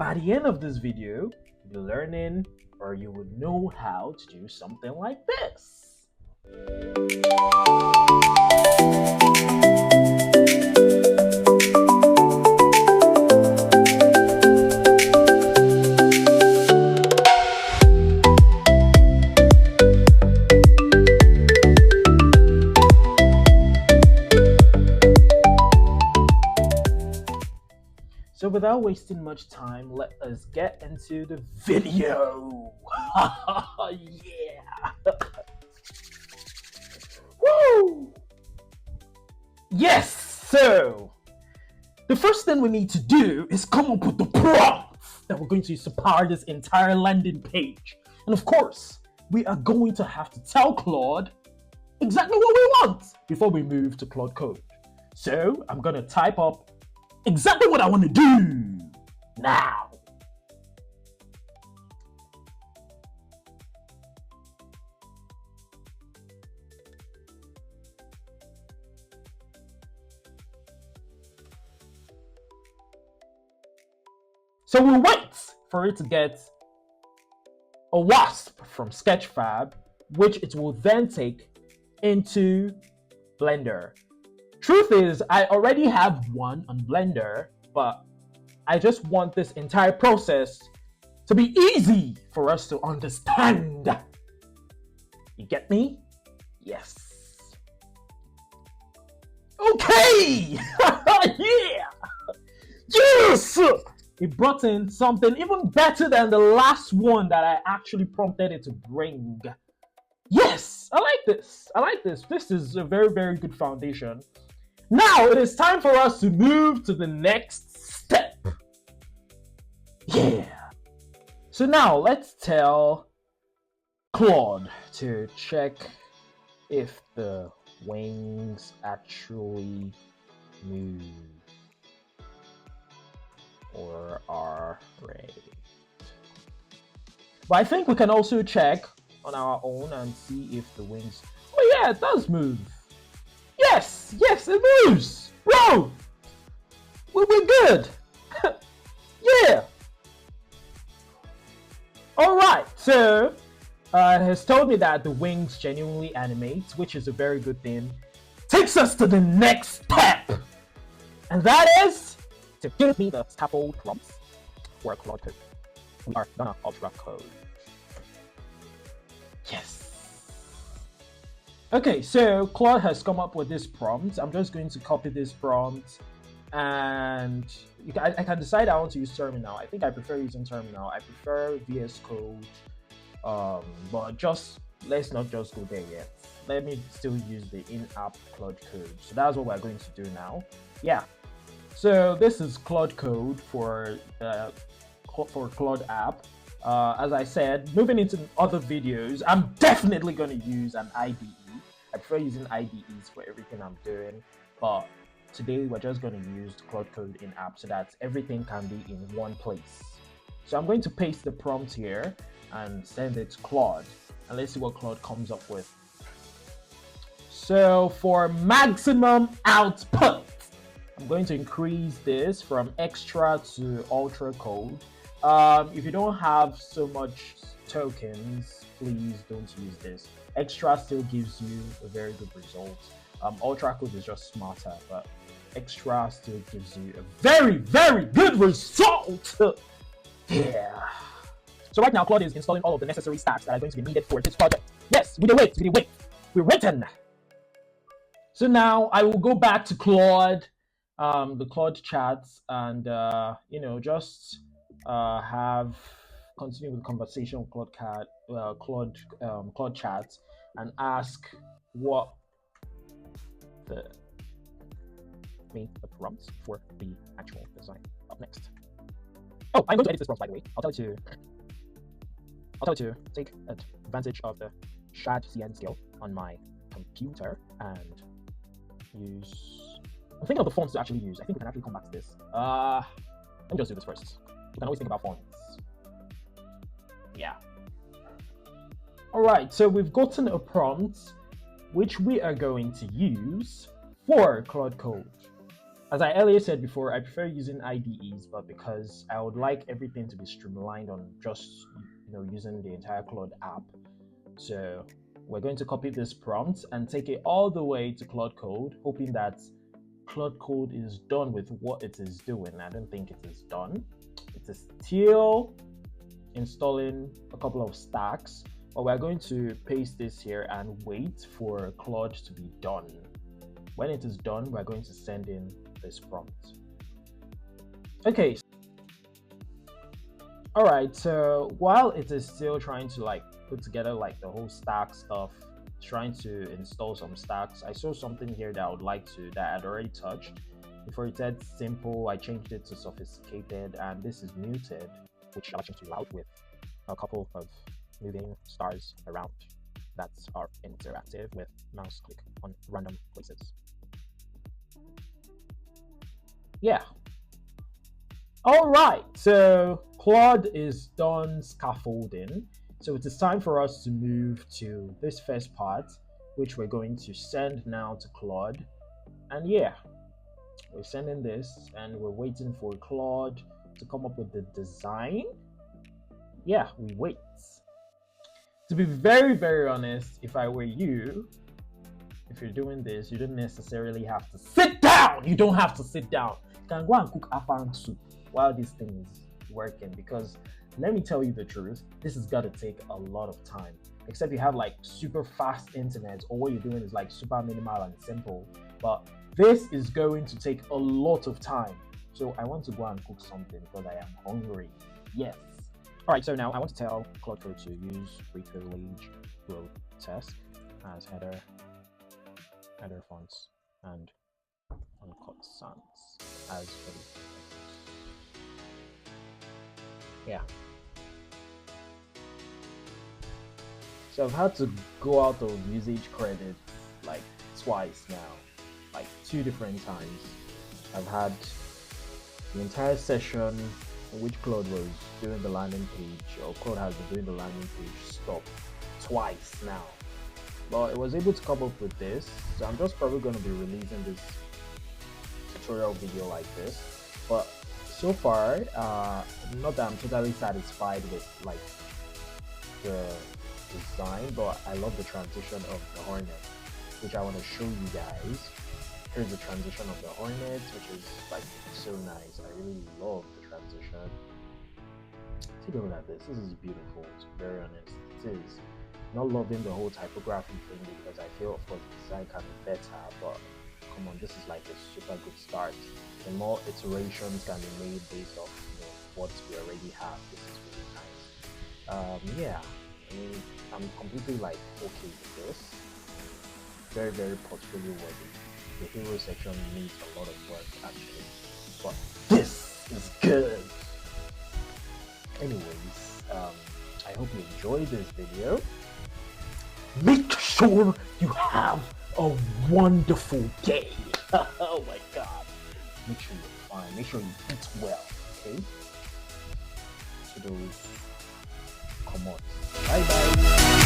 by the end of this video, you'll be learning or you will know how to do something like this. So without wasting much time, let us get into the video. Yeah. Woo! Yes, so the first thing we need to do is come up with the prompts that we're going to use to power this entire landing page. And of course, we are going to have to tell Claude exactly what we want before we move to Claude Code. So I'm going to type up exactly what I want to do now. So we'll wait for it to get a wasp from Sketchfab, which it will then take into Blender. Truth is, I already have one on Blender, but I just want this entire process to be easy for us to understand. You get me? Yes. Okay! Yeah! Yes! It brought in something even better than the last one that I actually prompted it to bring. Yes! I like this. I like this. This is a very, very good foundation. Now it is time for us to move to the next step. Yeah. So now let's tell Claude to check if the wings actually move or are right. But I think we can also check on our own and see if the wings, oh yeah, it does move. Yes, it moves, bro. We're good. Yeah. All right. So it has told me that the wings genuinely animate, which is a very good thing. Takes us to the next step, and that is to give me the scaffold prompts for Claude Code. We are gonna ultra code. Yes. Okay, so Claude has come up with this prompt. I'm just going to copy this prompt, and I can decide I want to use Terminal. I think I prefer using Terminal. I prefer VS Code, but let's not just go there yet. Let me still use the in-app Claude Code. So that's what we're going to do now. Yeah. So this is Claude Code for Claude app. As I said, moving into other videos, I'm definitely going to use an IDE. I prefer using IDEs for everything I'm doing, but today we're just going to use Claude Code in app so that everything can be in one place. So I'm going to paste the prompt here and send it to Claude, and let's see what Claude comes up with. So for maximum output, I'm going to increase this from extra to ultra code. If you don't have so much tokens, please don't use this. Extra still gives you a very good result. Ultra code is just smarter, but extra still gives you a very, very good result. Yeah. So right now, Claude is installing all of the necessary stacks that are going to be needed for this project. Yes, we wait. We're waiting. So now I will go back to Claude, the Claude chats, and just continue with the conversation with Claude chat, and ask what the prompts for the actual design. Up next. Oh, I'm going to edit this prompt, by the way. I'll tell it to take advantage of the shad CN scale on my computer and use. I'm thinking of the fonts to actually use. I think we can actually come back to this. Let me just do this first. We can always think about fonts. Yeah. All right, so we've gotten a prompt which we are going to use for Claude Code. As I earlier said before, I prefer using IDEs, but because I would like everything to be streamlined on just using the entire Claude app. So we're going to copy this prompt and take it all the way to Claude Code, hoping that Claude Code is done with what it is doing. I don't think it is done. It is still installing a couple of stacks, but we're going to paste this here and wait for Claude to be done. When it is done, we're going to send in this prompt. Okay. All right, so while it is still trying to put together the whole stack stuff, trying to install some stacks, I saw something here that I would like to, that I'd already touched. Before it said simple, I changed it to sophisticated, and this is muted, which I'll change to loud with a couple of moving stars around that are interactive with mouse click on random places. Yeah. All right, so Claude is done scaffolding. So it is time for us to move to this first part, which we're going to send now to Claude. And yeah, we're sending this and we're waiting for Claude to come up with the design. Yeah, we wait. To be very, very honest, if I were you, if you're doing this, you don't necessarily have to sit down. You don't have to sit down. You can go and cook afang soup while this thing is working, because let me tell you the truth, this has got to take a lot of time, except you have super fast internet, or what you're doing is super minimal and simple. But this is going to take a lot of time. So I want to go and cook something because I am hungry. Yes. All right, so now I want to tell Claude Code to use privilege grotesque as header fonts and uncut sans as body. Yeah. So I've had to go out of usage credit twice now, 2 different times. I've had the entire session in which Claude was doing the landing page, or Claude has been doing the landing page, stop twice now. But it was able to come up with this, so I'm just probably going to be releasing this tutorial video like this. But so far, not that I'm totally satisfied with the design, but I love the transition of the Hornet, which I want to show you guys. Here's the transition of the Hornet, which is so nice. I really love the transition. Take a look at this. This is beautiful, to be very honest. It is. Not loving the whole typography thing, because I feel of course the design can be better, but come on, this is a super good start. And more iterations can be made based off what we already have. This is really nice. Yeah, I mean, I'm completely okay with this. Very, very portfolio worthy. The hero section needs a lot of work actually, but this is good. Anyways, I hope you enjoyed this video. Make sure you have a wonderful day. Oh my god. Make sure you're fine. Make sure you eat well, okay? To those, come on. Bye bye.